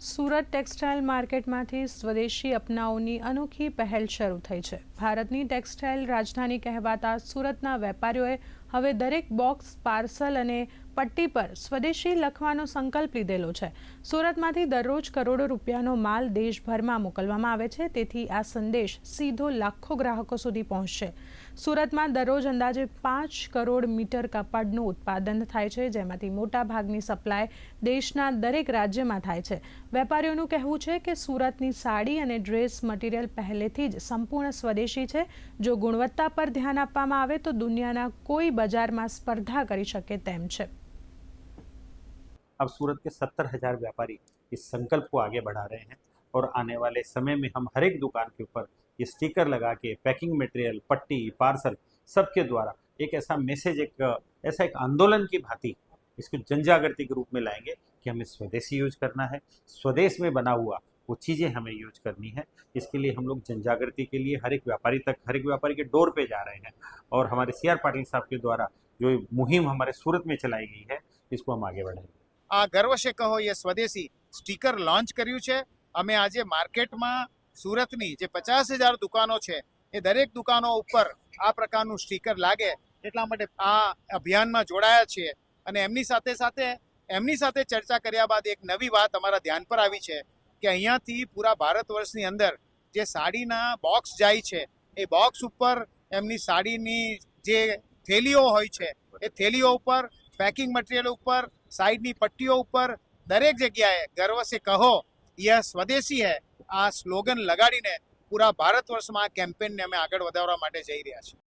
Surat textile માર્કેટમાંથી સ્વદેશી અપનાવવાની અનોખી પહેલ શરૂ થઈ છે। ભારતની ટેક્સટાઇલ રાજધાની કહેવાતા સુરતના વેપારીઓએ હવે દરેક બોક્સ, પાર્સલ અને પટ્ટી પર સ્વદેશી લખવાનો સંકલ્પ લીધેલો છે। સુરતમાંથી દરરોજ કરોડો રૂપિયાનો માલ દેશભરમાં મોકલવામાં આવે છે, તેથી આ સંદેશ સીધો લાખો ગ્રાહકો સુધી પહોંચશે। સુરતમાં દરરોજ અંદાજે 5 કરોડ મીટર કાપડનું ઉત્પાદન થાય છે, જેમાંથી મોટા ભાગની સપ્લાય દેશના દરેક રાજ્યમાં થાય છે। વેપારીઓનું કહેવું છે કે સુરતની સાડી અને ડ્રેસ મટીરિયલ પહેલેથી જ સંપૂર્ણ સ્વદેશી છે। જો ગુણવત્તા પર ધ્યાન આપવામાં આવે તો દુનિયાના કોઈ બજારમાં સ્પર્ધા કરી શકે તેમ છે। अब सूरत के 70,000 व्यापारी इस संकल्प को आगे बढ़ा रहे हैं और आने वाले समय में हम हर एक दुकान के ऊपर ये स्टिकर लगा के पैकिंग मटेरियल, पट्टी, पार्सल सबके द्वारा एक ऐसा मैसेज, ऐसा एक आंदोलन की भांति इसको जन जागृति के रूप में लाएंगे कि हमें स्वदेशी यूज करना है, स्वदेश में बना हुआ वो चीज़ें हमें यूज करनी है। इसके लिए हम लोग जन जागृति के लिए हर एक व्यापारी तक, हर एक व्यापारी के डोर पे जा रहे हैं और हमारे CR पाटिल साहब के द्वारा जो मुहिम हमारे सूरत में चलाई गई है इसको हम आगे बढ़ाएंगे। આ ગર્વ છે કહો એ સ્વદેશી સ્ટીકર લોન્ચ કર્યું છે। અમે આજે માર્કેટમાં સુરતની જે 50,000 દુકાનો છે એ દરેક દુકાનો ઉપર આ પ્રકારનું સ્ટીકર લાગે એટલા માટે આ અભિયાનમાં જોડાયા છીએ અને એમની સાથે ચર્ચા કર્યા બાદ એક નવી વાત અમારા ધ્યાન પર આવી છે કે અહીંયાથી પૂરા ભારત વર્ષની અંદર જે સાડીના બોક્સ જાય છે એ બોક્સ ઉપર એમની સાડીની જે થેલીઓ હોય છે એ થેલીઓ ઉપર, પેકિંગ મટીરિયલ ઉપર, સાઈડની પટ્ટીઓ ઉપર દરેક જગ્યાએ ગર્વ સે કહો યહ સ્વદેશી હૈ આ સ્લોગન લગાડીને પૂરા ભારત વર્ષમાં આ કેમ્પેનને અમે આગળ વધારવા માટે જઈ રહ્યા છીએ।